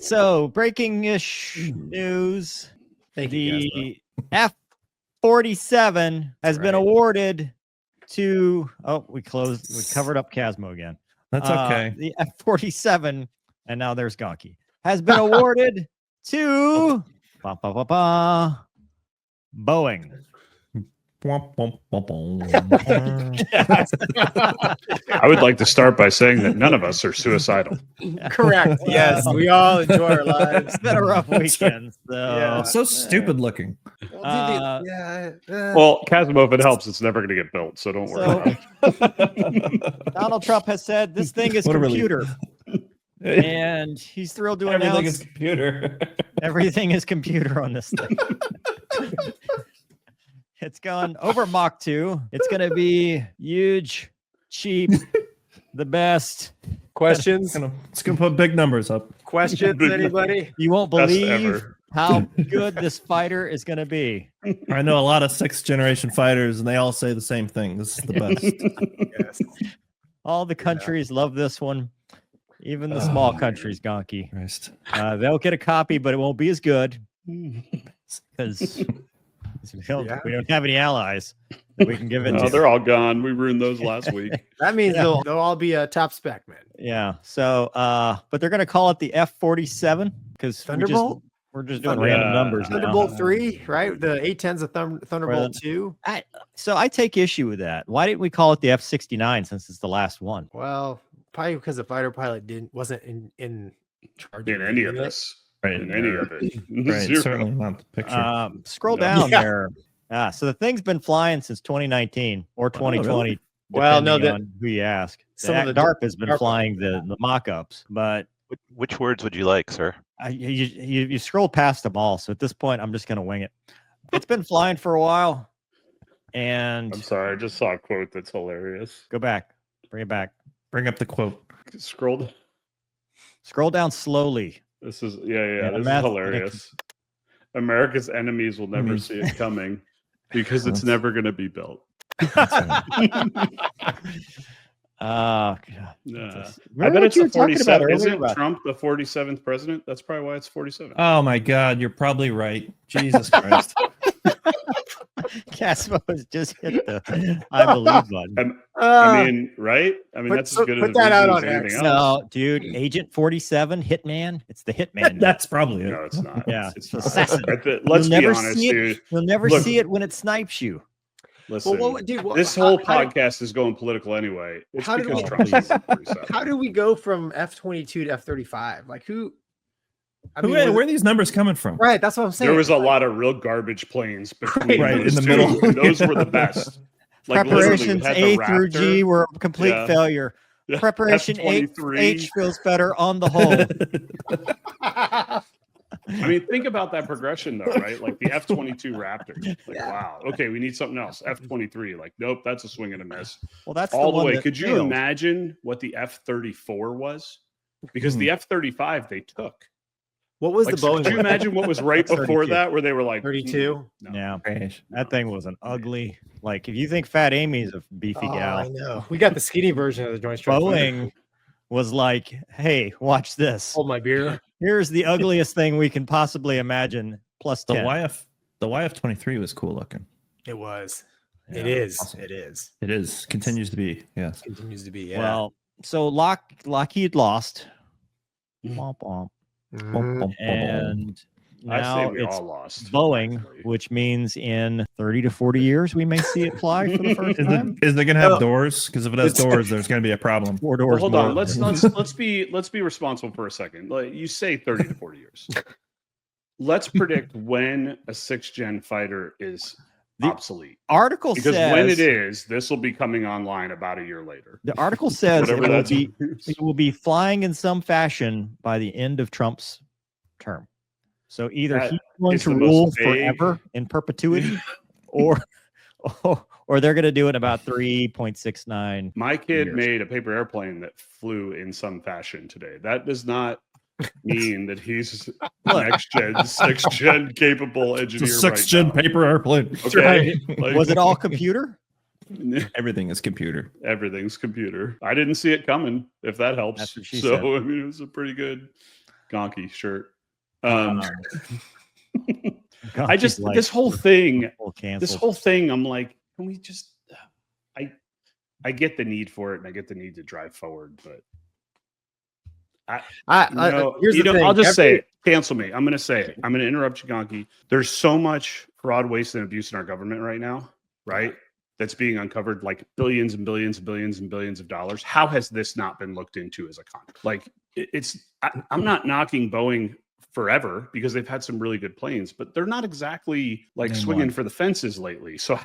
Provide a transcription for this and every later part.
So breaking-ish news. Thank you, The F-47 has been awarded to. Oh, we covered up Casmo again. That's okay. The F-47, and now there's Gonky, has been awarded to Boeing. I would like to start by saying that none of us are suicidal. Correct. Yes, we all enjoy our lives. It's been a rough weekend. So, It's so stupid looking. Uh, Well, Casmo, if it helps, it's never going to get built, so don't worry about it. Donald Trump has said this thing is What a relief. computer. And he's thrilled to Everything announce is computer. everything is computer on this thing. It's gone over Mach 2. It's going to be huge, cheap, the best. Questions? It's gonna put big numbers up. Questions? Anybody? You won't Best believe ever. how good this fighter is going to be. I know a lot of 6th generation fighters, and they all say the same thing. This is the best. Yes. All the countries love this one. Even the small countries, Gonky. Christ. They'll get a copy, but it won't be as good because we don't have any allies that we can give it No, to. they're all gone. We ruined those last week. That means they'll all be a top spec, man. Yeah. So, but they're going to call it the F-47 because Thunderbolt? we're just doing random numbers now. Thunderbolt 3, right? The A-10's a Thunderbolt 2. So I take issue with that. Why didn't we call it the F-69 since it's the last one? Well, probably because the fighter pilot wasn't in charge In any of this. Right. In any of it. Right. Zero. Certainly not the picture. Scroll No. down Yeah. there. So the thing's been flying since 2019 or 2020. really? Well, no, depending on who you ask. some of the DARP has been DARPA. flying the mock-ups, but Which words would you like, sir? you scroll past them all. So at this point, I'm just going to wing it. It's been flying for a while, and I'm sorry. I just saw a quote that's hilarious. go back, bring it back, Bring up the quote. Scrolled. scroll down slowly. This is Yeah, this is math- hilarious. America's enemies will never Enemies. see it coming because it's never going to be built. God. Yeah. I Remember bet what it's you the were talking about 47. earlier Isn't about- Trump the 47th president? That's probably why it's 47. Oh my God, you're probably right. Jesus Christ. Casmo has just hit the I believe button. I mean, right? I mean, put- that's as good put as that out as on anything X. else. No, dude, Agent 47, Hitman. It's the Hitman. That's probably it. No, it's not. Yeah, it's it's not. assassin. Let's You'll be never honest, see it. dude. You'll never Look. see it when it snipes you. Listen, dude, this whole podcast is going political anyway. It's how did because we- Trump's the 47. How do we go from F-22 to F-35? Like who? I mean, Where are these numbers coming from? right, that's what I'm saying. There was a Like, lot of real garbage planes between Right, those in the two, middle. and those were the best. Like, literally, we Preparations had the A through G Raptor. were a complete Yeah. failure. Yeah, Preparation F-23. H feels better on the whole. I mean, think about that progression, though, right? Like the F-22 Raptor. Like, wow. Okay, we need something else. F-23. Like, nope, that's a swing and a miss. Well, that's All the one way. that Could you failed. imagine what the F-34 was? Because the F-35 they took. what was Like, the so Boeing? could you imagine what was right before 32. that, where they were like 32? No. Yeah, Trash. that thing was an ugly. Like, if you think Fat Amy's a beefy Oh, I gal, know. We got the skinny version of the Joint Strike Fighter. Boeing was like, "Hey, watch this. Hold my beer. Here's the ugliest thing we can possibly imagine. Plus The 10." YF-23 was cool looking. It was. Yeah, It is. awesome. It is. It is. Continues to be. Yes. Continues to be. Yeah. Well, so Lockheed lost, Womp womp. Mhm. And I say now we it's all lost. Boeing, actually. which means in 30 to 40 years we may see it fly for the first time. Is it going to have No. doors? Because if it has doors, there's going to be a problem. 4 Well, doors. hold more. on. Let's be responsible for a second. Like, you say 30 to 40 years. Let's predict when a 6th gen fighter is The obsolete. article Because says when it is, this will be coming online about a year later. the article says Whatever that's. it will be flying in some fashion by the end of Trump's term. So either That he's going is to the most rule vague- forever in perpetuity, or they're going to do it about 3.69. My kid years. made a paper airplane that flew in some fashion today. That does not mean that he's next gen, 6th gen capable It's engineer. a 6th gen right now. paper airplane. Okay. Like, Was it all computer? Everything is computer. everything's computer. I didn't see it coming, if that helps. That's what she so said. I mean, it was a pretty good. Gonky shirt. God, I just he's like, this whole thing. full This canceled. whole thing. I'm like, can we just? I get the need for it, and I get the need to drive forward, but Here's the thing. I'll just say it. Cancel me. I'm going to say it. I'm going to interrupt you, Gonky. There's so much fraud, waste, and abuse in our government right now, right? That's being uncovered, like billions and billions and billions and billions of dollars. How has this not been looked into as a contract? Like, I'm not knocking Boeing forever because they've had some really good planes, but they're not exactly like swinging for the fences lately. So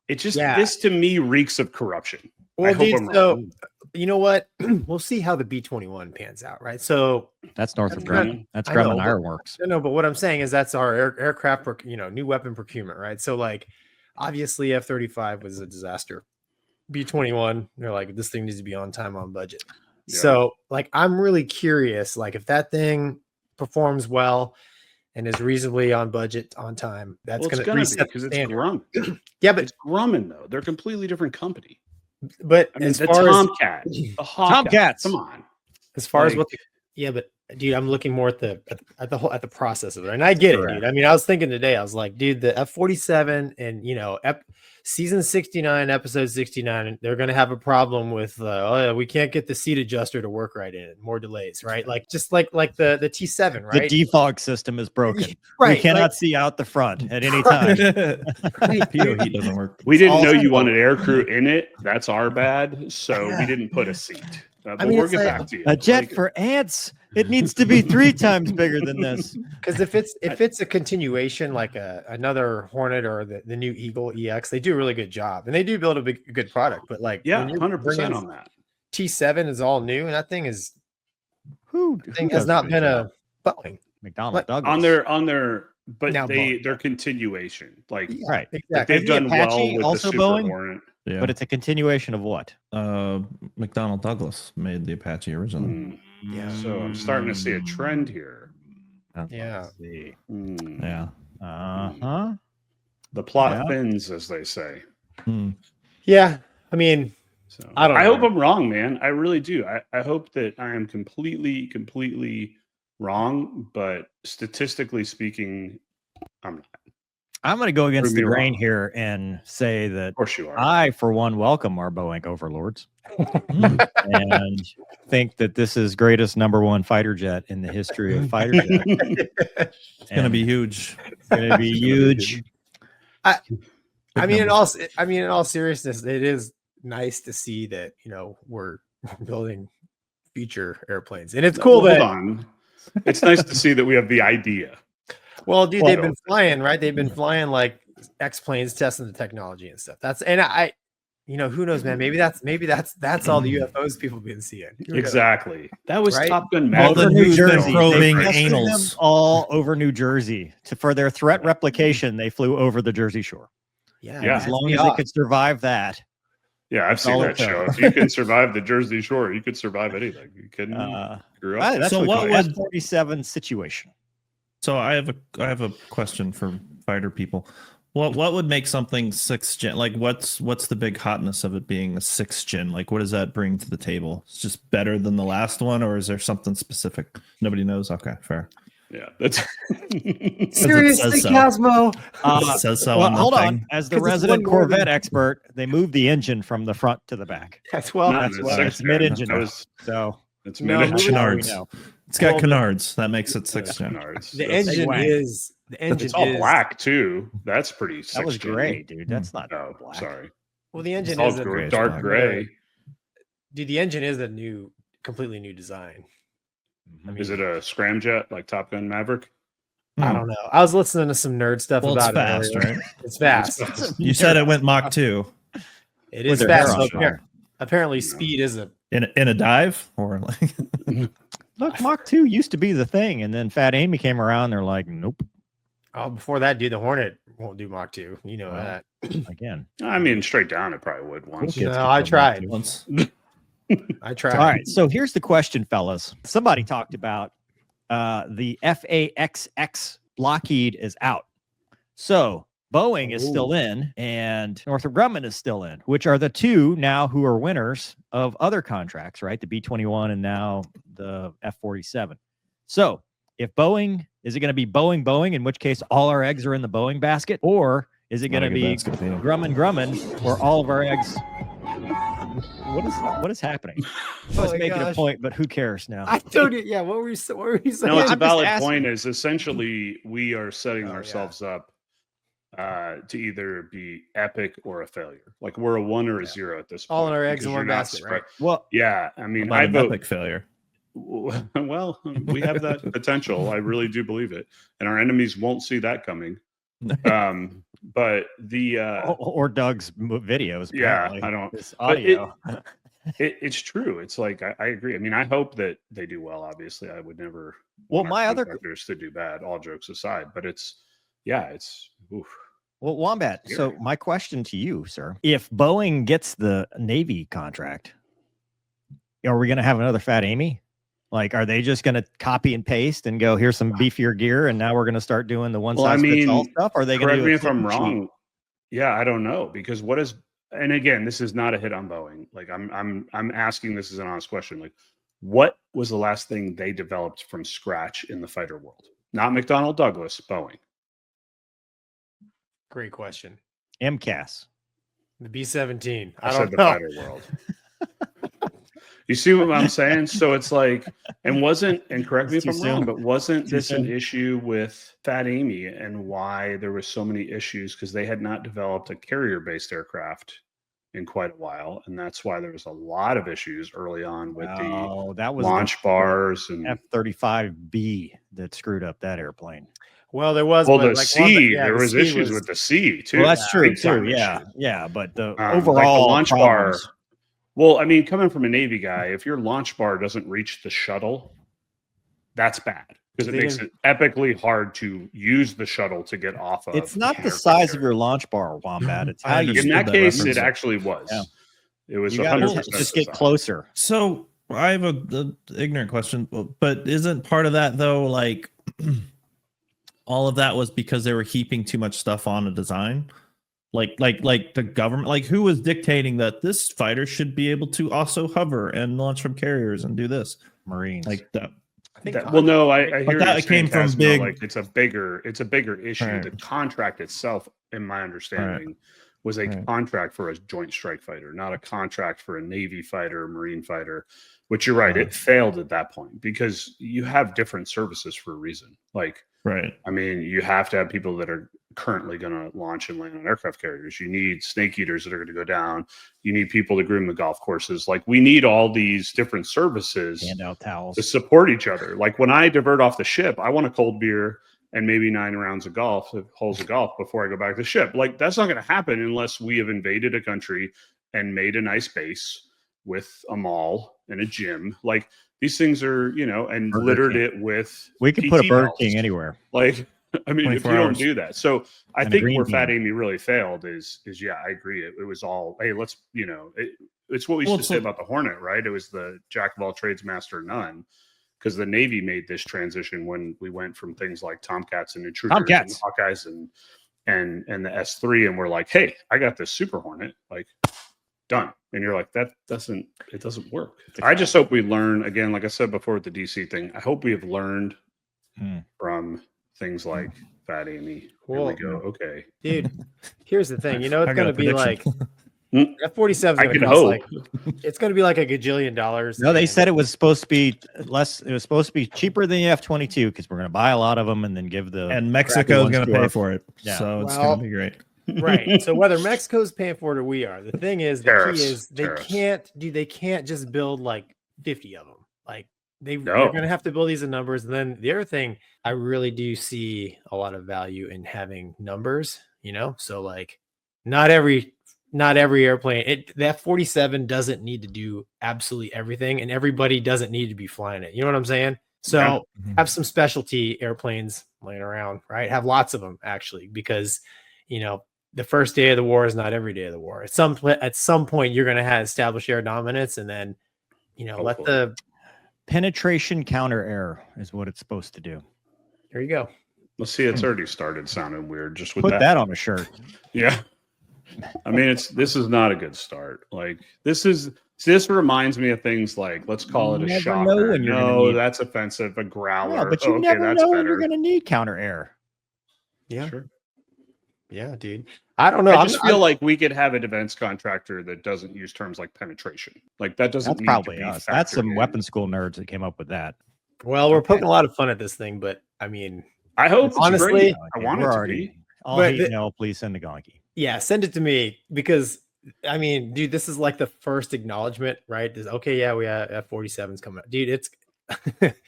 this to me reeks of corruption. Well, I hope I'm wrong. You know what? We'll see how the B-21 pans out, right? So That's Northrop That's Grumman. That's I know, Grumman but- Ironworks. no, but what I'm saying is that's our aircraft, new weapon procurement, right? So like, obviously F-35 was a disaster. B-21, they're like, this thing needs to be on time, on budget. Yeah. So like, I'm really curious, like if that thing performs well and is reasonably on budget, on time, that's Well, going to be reset because the it's standard. Grumman. Yeah, but It's Grumman though. They're a completely different company. but I mean, as the far Tomcat, the Hawkeye, Tomcats. Come on. as far as like- what yeah, but dude, I'm looking more at the process of it, and I get Correct. it, dude. I mean, I was thinking today, I was like, dude, the F-47 and season 69, episode 69, they're gonna have a problem with we can't get the seat adjuster to work right in, more delays, right? Like just like the T7, right? The defog system is broken. Right, We cannot like- see out the front at any time. PO heat doesn't work. We didn't know Also- you wanted aircrew in it. That's our bad. So we didn't put a seat. But mean, we'll it's get like- back to you. A jet Like, for ants. It needs to be 3 times bigger than this. Because if it's a continuation, like another Hornet or the new Eagle EX, they do a really good job, and they do build a good product. But like, yeah, when you're 100% bringing on that. T7 is all new, and that thing has Who has does not good been job? a Boeing. McDonnell What? Douglas. On their but Now Boeing. their continuation. Like Right. like Exactly. they've Isn't done the well Apache with also the Super Boeing? Hornet. Yeah. But it's a continuation of what? McDonnell Douglas made the Apache originally. Mm. Yeah. So I'm starting to see a trend here. Yeah. Let's see. Mm. Yeah. Uh-huh. The plot Yeah. thins, as they say. Hmm. Yeah. I mean, So I don't I hope know. I'm wrong, man. I really do. I hope that I am completely wrong, but statistically speaking, I'm not. I'm going to go against Prove the me grain wrong. here and say that Of course you are. I, for one, welcome our Boeing overlords and think that this is greatest #1 fighter jet in the history of fighter jets. It's gonna be huge. Going to be huge. I mean, in numbers. all seriousness, it is nice to see that we're building future airplanes, and it's cool Hold that on. It's nice to see that we have the idea. well, dude, Well, they've been flying, right? They've been flying like X planes, testing the technology and stuff. Who knows, man? Maybe that's all the UFOs people have been seeing. Who knows? Exactly. That was Right? Top Gun Well, Maverick. then New who's been Jersey. probing They tested them anals? all over New Jersey. For their threat replication, they flew over the Jersey Shore. Yeah, Yeah. As long as they could survive that. Yeah, I've seen all that it took. show. If you can survive the Jersey Shore, you could survive anything. You kidding me? Grew up. That's So what what we call would- F-47 situation. So I have a question for fighter people. What would make something 6th gen? Like what's the big hotness of it being a 6th gen? Like what does that bring to the table? It's just better than the last one, or is there something specific? Nobody knows. Okay, fair. Yeah, that's seriously, so. Casmo. It says so Well, on the hold thing. on. As the 'Cause it's resident one word. Corvette expert, they moved the engine from the front to the back. That's well. not That's in the well. sixth It's gen. mid-engine. That was So it's No, mid-engine. moving- now we Canards. know. It's got Well, canards. That makes it 6th gen. Canards. The That's- engine wang. is the engine. It's all is, black too. That's pretty. That was 6th gen. gray, dude. That's not Oh, black. sorry. Well, the engine It's all is gray. dark gray. Dude, the engine is a completely new design. I mean, Is it a scramjet like Top Gun Maverick? I don't know. I was listening to some nerd stuff Well, it's about fast, it. Earlier. right? It's fast. You said it went Mach 2 It With is their fast. hair on So fire. apparently, speed is a. in a dive, or like Look, Mach 2 used to be the thing, and then Fat Amy came around. They're like, nope, Oh, before that, dude, the Hornet won't do Mach 2. You know Wow. that. again. I mean, straight down, it probably would once. kids No, could I come tried. back once. I tried. All right. So here's the question, fellas. Somebody talked about the FAXX Lockheed is out. So Boeing is still in, and Northrop Grumman is still in, which are the two now who are winners of other contracts, right? The B-21 and now the F-47. So if Boeing, is it going to be Boeing, in which case all our eggs are in the Boeing basket? Or is it going to be Grumman, or all of our eggs? What is happening? I was making a point, but who cares now? I told you. Yeah. What were you saying? No, it's a I'm just valid asking. point. Is essentially we are setting ourselves up to either be epic or a failure. Like we're a 1 or a 0 at this point. All in our eggs in because one you're not basket, right? Well, Yeah, I mean, About I an vote. epic failure. Well, we have that potential. I really do believe it, and our enemies won't see that coming. But the or Doug's videos. Yeah, apparently. I don't. This But audio. it's true. It's like I agree. I mean, I hope that they do well. Obviously, I would never. Well, want our my other contractors to do bad. All jokes aside, but it's oof. Well, Wombat. So my question to you, sir, if Boeing gets the Navy contract, are we going to have another Fat Amy? Like, are they just going to copy and paste and go, here's some beefier gear, and now we're going to start doing the one size fits all stuff? Or are they going to correct do me it if I'm cheap? wrong? Yeah, I don't know, because what is, and again, this is not a hit on Boeing. Like I'm asking this as an honest question. Like, what was the last thing they developed from scratch in the fighter world? Not McDonnell Douglas, Boeing. Great question. MCAS. The B-17. I said the fighter world. You see what I'm saying? So it's like, and correct me if I'm wrong, but wasn't this an issue with Fat Amy and why there were so many issues? Because they had not developed a carrier-based aircraft in quite a while, and that's why there was a lot of issues early on with that was launch bars and F-35B that screwed up that airplane. Well, there was. Well, but the like C, there was issues with the C too. Well, that's true Big time too. Yeah, issues. yeah. But the Like overall the launch problems, bar. Well, I mean, coming from a Navy guy, if your launch bar doesn't reach the shuttle, that's bad because it makes it epically hard to use the shuttle to get off of. It's not the size of your launch bar, Wombat. It's how you. In that case, reference. it actually was. Yeah. It was You gotta 100%. just get closer. So I have a ignorant question, but isn't part of that though, like all of that was because they were heaping too much stuff on a design? Like the government, like who was dictating that this fighter should be able to also hover and launch from carriers and do this? Marines. Like that. Well, no, I hear that you came saying, from Casmo, big. like it's a bigger issue. Right. The contract itself, in my understanding, was a contract for a joint strike fighter, not a contract for a Navy fighter, or Marine fighter. Which you're right, it failed at that point because you have different services for a reason. Like, I mean, you have to have people that are currently going to launch and land on aircraft carriers. You need snake eaters that are going to go down. You need people to groom the golf courses. Like, we need all these different services hand out towels to support each other. Like, when I divert off the ship, I want a cold beer and maybe 9 rounds of golf, holes of golf before I go back to the ship. Like, that's not going to happen unless we have invaded a country and made a nice base with a mall and a gym. Like, these things are, and Burger littered King. it with we could PT put a Burger belts. King anywhere. Like, I mean, if you don't do that. So I And a think green where Fat bean. Amy really failed is I agree. It was all, hey, let's, it's what we used to say about the Hornet, right? It was the jack of all trades, master of none. Because the Navy made this transition when we went from things like Tomcats and Intruders and Hawkeyes and the S3, and we're like, hey, I got this Super Hornet, like, done. And you're like, it doesn't work. I just hope we learn, again, like I said before with the DC thing, I hope we have learned from things like Fat Amy. Here we go. Okay. Dude, here's the thing. It's going to be like F-47 I can hope. It's going to be like $1 gajillion. No, they said it was supposed to be less. It was supposed to be cheaper than the F-22 because we're going to buy a lot of them and then give the and Mexico's going to pay for it. Yeah. So it's going to be great. Right. So whether Mexico's paying for it or we are, the thing is, the key is they can't just build like 50 of them. Like they're going to have to build these in numbers. And then the other thing, I really do see a lot of value in having numbers, so like not every airplane, the F-47 doesn't need to do absolutely everything, and everybody doesn't need to be flying it. You know what I'm saying? So have some specialty airplanes laying around, right? Have lots of them actually, because the first day of the war is not every day of the war. At some point, you're going to establish air dominance, and then, let the penetration counter air is what it's supposed to do. There you go. Let's see. It's already started sounding weird just with Put that on a shirt. Yeah. I mean, this is not a good start. Like, this is So this reminds me of things like, let's call it a never shocker. know when you're gonna No, need- that's offensive. A growler. Yeah, but you Okay, never that's know when you're better. going to need counter air. Yeah, Sure. yeah, dude. I don't know. I just feel like we could have a defense contractor that doesn't use terms like penetration. Like that doesn't That's need probably to be us. That's factored some in. weapon school nerds that came up with that. well, we're poking a lot of fun at this thing, but I mean, I hope it's honestly, great. I Okay, want we're it to already. be. All But hate the- mail, please send to Gonky. yeah, send it to me because I mean, dude, this is like the first acknowledgement, right? This, okay, yeah, we have F-47s coming out, dude. It's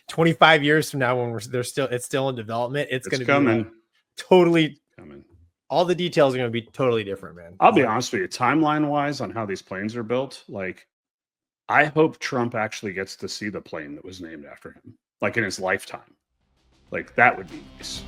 25 years from now when it's still in development. It's going to be coming. like totally Coming. all the details are going to be totally different, man. I'll be honest with you, timeline wise on how these planes are built, like I hope Trump actually gets to see the plane that was named after him, like in his lifetime. Like that would be nice.